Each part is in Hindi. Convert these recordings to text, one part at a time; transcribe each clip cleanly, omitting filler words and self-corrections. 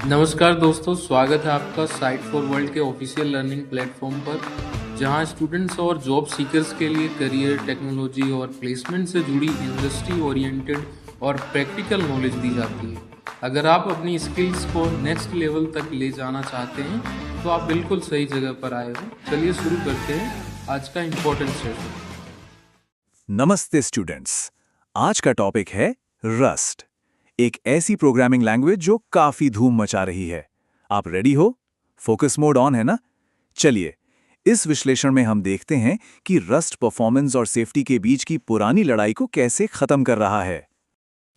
नमस्कार दोस्तों, स्वागत है आपका साइट फॉर वर्ल्ड के ऑफिशियल लर्निंग प्लेटफॉर्म पर, जहां स्टूडेंट्स और जॉब सीकर्स के लिए करियर, टेक्नोलॉजी और प्लेसमेंट से जुड़ी इंडस्ट्री ओरिएंटेड और प्रैक्टिकल नॉलेज दी जाती है। अगर आप अपनी स्किल्स को नेक्स्ट लेवल तक ले जाना चाहते हैं, तो आप बिल्कुल सही जगह पर आए हो। चलिए शुरू करते हैं आज का इम्पोर्टेंट सेशन। नमस्ते स्टूडेंट्स। आज का टॉपिक है रस्ट, एक ऐसी प्रोग्रामिंग लैंग्वेज जो काफी धूम मचा रही है। आप रेडी हो? फोकस मोड ऑन है ना? चलिए, इस विश्लेषण में हम देखते हैं कि रस्ट परफॉर्मेंस और सेफ्टी के बीच की पुरानी लड़ाई को कैसे खत्म कर रहा है।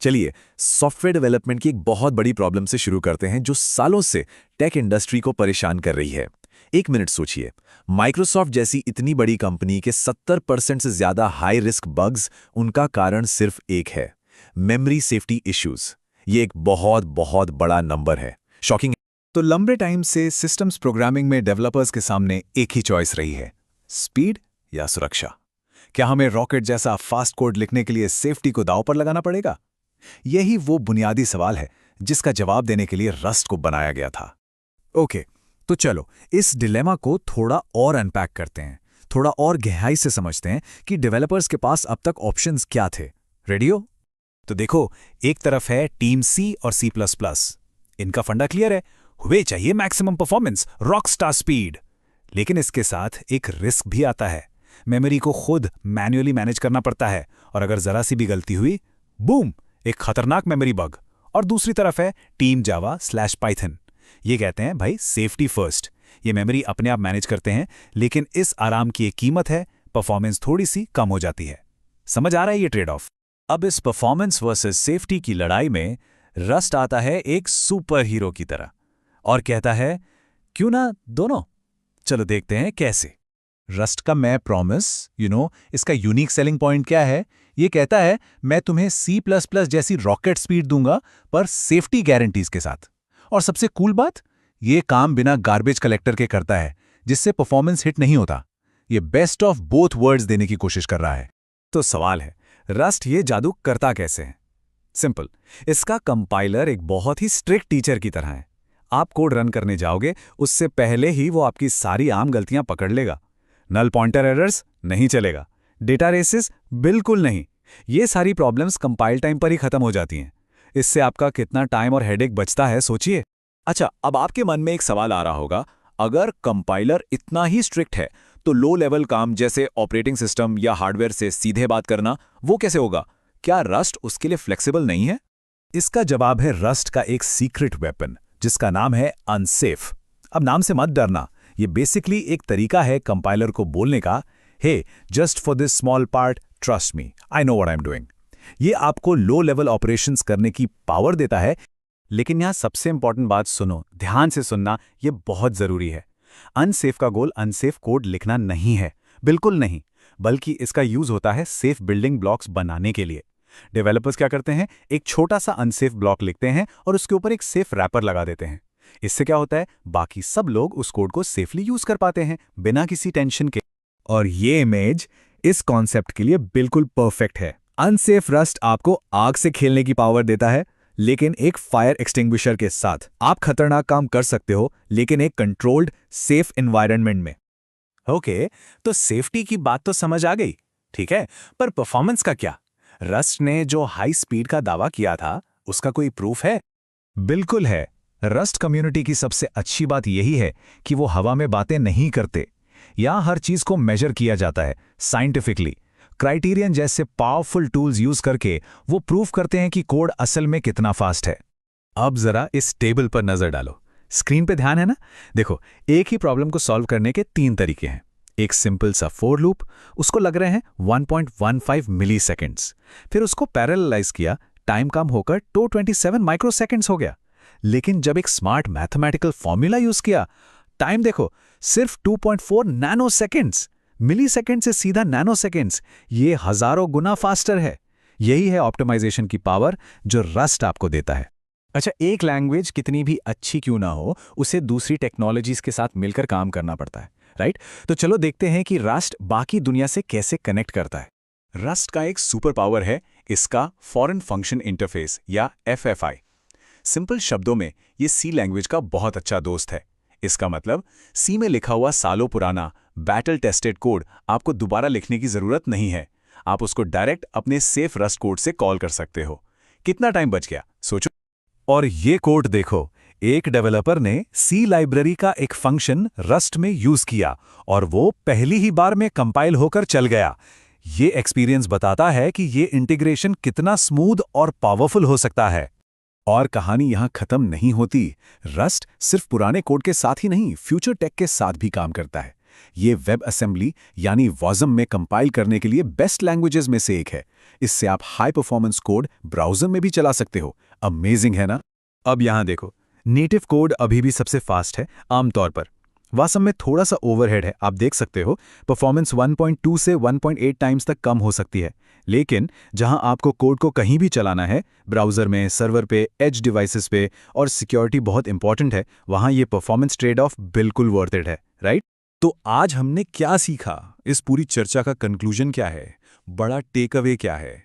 चलिए, सॉफ्टवेयर डेवलपमेंट की एक बहुत बड़ी प्रॉब्लम से शुरू करते हैं जो सालों से टेक इंडस्ट्री को परेशान कर रही है। एक मिनट सोचिए, माइक्रोसॉफ्ट जैसी इतनी बड़ी कंपनी के 70% से ज्यादा हाई रिस्क बग्स, उनका कारण सिर्फ एक है, मेमोरी सेफ्टी इश्यूज। ये एक बहुत बहुत बड़ा नंबर है। शॉकिंग। तो लंबे टाइम से सिस्टम्स प्रोग्रामिंग में डेवलपर्स के सामने एक ही चॉइस रही है, स्पीड या सुरक्षा। क्या हमें रॉकेट जैसा फास्ट कोड लिखने के लिए सेफ्टी को दांव पर लगाना पड़ेगा? यही वो बुनियादी सवाल है जिसका जवाब देने के लिए रस्ट को बनाया गया था। ओके, तो चलो इस डिलेमा को थोड़ा और अनपैक करते हैं, थोड़ा और गहराई से समझते हैं कि डेवलपर्स के पास अब तक ऑप्शंस क्या थे। रेडी हो? तो देखो, एक तरफ है टीम सी और C++। इनका फंडा क्लियर है, हुए चाहिए maximum performance, rock star speed. लेकिन इसके साथ एक रिस्क भी आता है, मेमोरी को खुद मैन्युअली मैनेज करना पड़ता है, और अगर जरा सी भी गलती हुई, बूम, एक खतरनाक मेमोरी बग। और दूसरी तरफ है टीम जावा/पाइथन। ये कहते हैं भाई सेफ्टी फर्स्ट, ये मेमोरी अपने आप मैनेज करते हैं, लेकिन इस आराम की एक कीमत है, परफॉर्मेंस थोड़ी सी कम हो जाती है। समझ आ रहा है ये ट्रेड ऑफ? अब इस परफॉर्मेंस वर्सेस सेफ्टी की लड़ाई में रस्ट आता है एक सुपर हीरो की तरह और कहता है, क्यों ना दोनों। चलो देखते हैं कैसे। रस्ट का मैं प्रॉमिस, इसका यूनिक सेलिंग पॉइंट क्या है? ये कहता है, मैं तुम्हें C++ जैसी रॉकेट स्पीड दूंगा, पर सेफ्टी गारंटीज के साथ। और सबसे कूल बात, ये काम बिना गार्बेज कलेक्टर के करता है, जिससे परफॉर्मेंस हिट नहीं होता। ये बेस्ट ऑफ बोथ वर्ल्ड्स देने की कोशिश कर रहा है। तो सवाल है, रस्ट ये जादू करता कैसे है? सिंपल, इसका कंपाइलर एक बहुत ही स्ट्रिक्ट टीचर की तरह है। आप कोड रन करने जाओगे, उससे पहले ही वो आपकी सारी आम गलतियां पकड़ लेगा। नल पॉइंटर एरर्स नहीं चलेगा, डेटा रेसेस बिल्कुल नहीं। ये सारी प्रॉब्लम्स कंपाइल टाइम पर ही खत्म हो जाती हैं। इससे आपका कितना टाइम और हेडेक बचता है, सोचिए। अच्छा, अब आपके मन में एक सवाल आ रहा होगा, अगर कंपाइलर इतना ही स्ट्रिक्ट है, तो लो लेवल काम जैसे ऑपरेटिंग सिस्टम या हार्डवेयर से सीधे बात करना, वो कैसे होगा? क्या रस्ट उसके लिए फ्लेक्सिबल नहीं है? इसका जवाब है रस्ट का एक सीक्रेट वेपन, जिसका नाम है अनसेफ। अब नाम से मत डरना, ये बेसिकली एक तरीका है कंपाइलर को बोलने का, hey, just for this small part trust me, I know what I am doing. ये आपको लो लेवल ऑपरेशंस करने की पावर देता है। लेकिन यहां सबसे इंपॉर्टेंट बात सुनो, ध्यान से सुनना, यह बहुत जरूरी है। अनसेफ का गोल अनसेफ कोड लिखना नहीं है, बिल्कुल नहीं, बल्कि इसका यूज होता है सेफ बिल्डिंग ब्लॉक्स बनाने के लिए। डेवलपर्स क्या करते हैं, एक छोटा सा अनसेफ ब्लॉक लिखते हैं और उसके ऊपर एक सेफ रैपर लगा देते हैं। इससे क्या होता है, बाकी सब लोग उस कोड को सेफली यूज कर पाते हैं बिना किसी टेंशन के। और ये इमेज इस कॉन्सेप्ट के लिए बिल्कुल परफेक्ट है। अनसेफ रस्ट आपको आग से खेलने की पावर देता है, लेकिन एक फायर एक्सटिंग्विशर के साथ आप खतरनाक काम कर सकते हो, लेकिन एक कंट्रोल्ड सेफ एनवायरनमेंट में। ओके, तो सेफ्टी की बात तो समझ आ गई, ठीक है, पर परफॉर्मेंस का क्या? रस्ट ने जो हाई स्पीड का दावा किया था, उसका कोई प्रूफ है? बिल्कुल है। रस्ट कम्युनिटी की सबसे अच्छी बात यही है कि वो हवा में बातें नहीं करते। यहां हर चीज को मेजर किया जाता है साइंटिफिकली। क्राइटेरियन जैसे पावरफुल टूल्स यूज करके वो प्रूफ करते हैं कि कोड असल में कितना फास्ट है। अब जरा इस टेबल पर नजर डालो, स्क्रीन पे ध्यान है ना? देखो, एक ही प्रॉब्लम को सॉल्व करने के 3 तरीके हैं। एक सिंपल सा फॉर लूप, उसको लग रहे हैं 1.15 मिली सेकेंड्स। फिर उसको पैरेललाइज किया, टाइम कम होकर 227 माइक्रोसेकेंड्स हो गया। लेकिन जब एक स्मार्ट मैथमेटिकल फॉर्मूला यूज किया, टाइम देखो, सिर्फ 2.4 नैनो सेकेंड्स। मिली सेकेंड से सीधा नैनो सेकेंड्स, ये हजारों गुना फास्टर है। यही है ऑप्टिमाइजेशन की पावर जो रस्ट आपको देता है। अच्छा, एक लैंग्वेज कितनी भी अच्छी क्यों ना हो, उसे दूसरी टेक्नोलॉजीज के साथ मिलकर काम करना पड़ता है, राइट? तो चलो देखते हैं कि रस्ट बाकी दुनिया से कैसे कनेक्ट करता है। रस्ट का एक सुपर पावर है इसका फॉरेन फंक्शन इंटरफेस या FFI। सिंपल शब्दों में ये सी लैंग्वेज का बहुत अच्छा दोस्त है। इसका मतलब सी में लिखा हुआ सालों पुराना बैटल टेस्टेड कोड आपको दोबारा लिखने की जरूरत नहीं है। आप उसको डायरेक्ट अपने सेफ रस्ट कोड से कॉल कर सकते हो। कितना टाइम बच गया सोचो। और ये कोड देखो, एक डेवलपर ने सी लाइब्रेरी का एक फंक्शन रस्ट में यूज किया और वो पहली ही बार में कंपाइल होकर चल गया। ये एक्सपीरियंस बताता है कि ये इंटीग्रेशन कितना स्मूथ और पावरफुल हो सकता है। और कहानी यहां खत्म नहीं होती। रस्ट सिर्फ पुराने कोड के साथ ही नहीं, फ्यूचर टेक के साथ भी काम करता है। ये वेब असेंबली यानी वॉज़म में कंपाइल करने के लिए बेस्ट लैंग्वेजेस में से एक है। इससे आप हाई परफॉर्मेंस कोड ब्राउज़र में भी चला सकते हो। अमेजिंग है ना? अब यहां देखो, नेटिव कोड अभी भी सबसे फास्ट है आमतौर पर। वास्तव में थोड़ा सा ओवरहेड है, आप देख सकते हो। परफॉर्मेंस 1.2 से 1.8 टाइम्स तक कम हो सकती है। लेकिन जहां आपको कोड को कहीं भी चलाना है, ब्राउज़र में, सर्वर पे, एज डिवाइसेस पे, और सिक्योरिटी बहुत इंपॉर्टेंट है, वहां ये परफॉर्मेंस ट्रेड ऑफ बिल्कुल वर्थ इट है, राइट? तो आज हमने क्या सीखा? इस पूरी चर्चा का कंक्लूजन क्या है? बड़ा टेक अवे क्या है?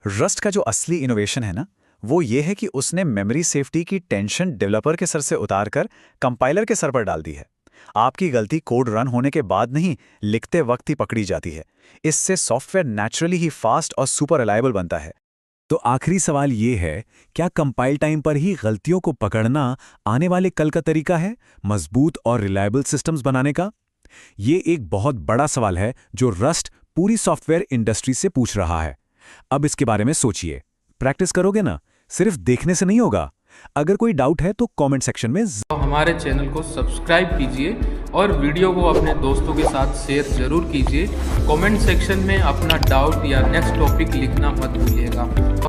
रस्ट का जो असली इनोवेशन है ना, वो ये है कि उसने मेमोरी सेफ्टी की टेंशन डेवलपर के सर से उतारकर कंपाइलर के सर पर डाल दी है। आपकी गलती कोड रन होने के बाद नहीं, लिखते वक्त ही पकड़ी जाती है। इससे सॉफ्टवेयर नेचुरली ही फास्ट और सुपर रिलायबल बनता है। तो आखिरी सवाल ये है, क्या कंपाइल टाइम पर ही गलतियों को पकड़ना आने वाले कल का तरीका है मजबूत और रिलायबल सिस्टम्स बनाने का? ये एक बहुत बड़ा सवाल है जो रस्ट पूरी सॉफ्टवेयर इंडस्ट्री से पूछ रहा है। अब इसके बारे में सोचिए, प्रैक्टिस करोगे ना, सिर्फ देखने से नहीं होगा। अगर कोई डाउट है तो कमेंट सेक्शन में हमारे चैनल को सब्सक्राइब कीजिए और वीडियो को अपने दोस्तों के साथ शेयर जरूर कीजिए। कमेंट सेक्शन में अपना डाउट या नेक्स्ट टॉपिक लिखना मत भूलिएगा।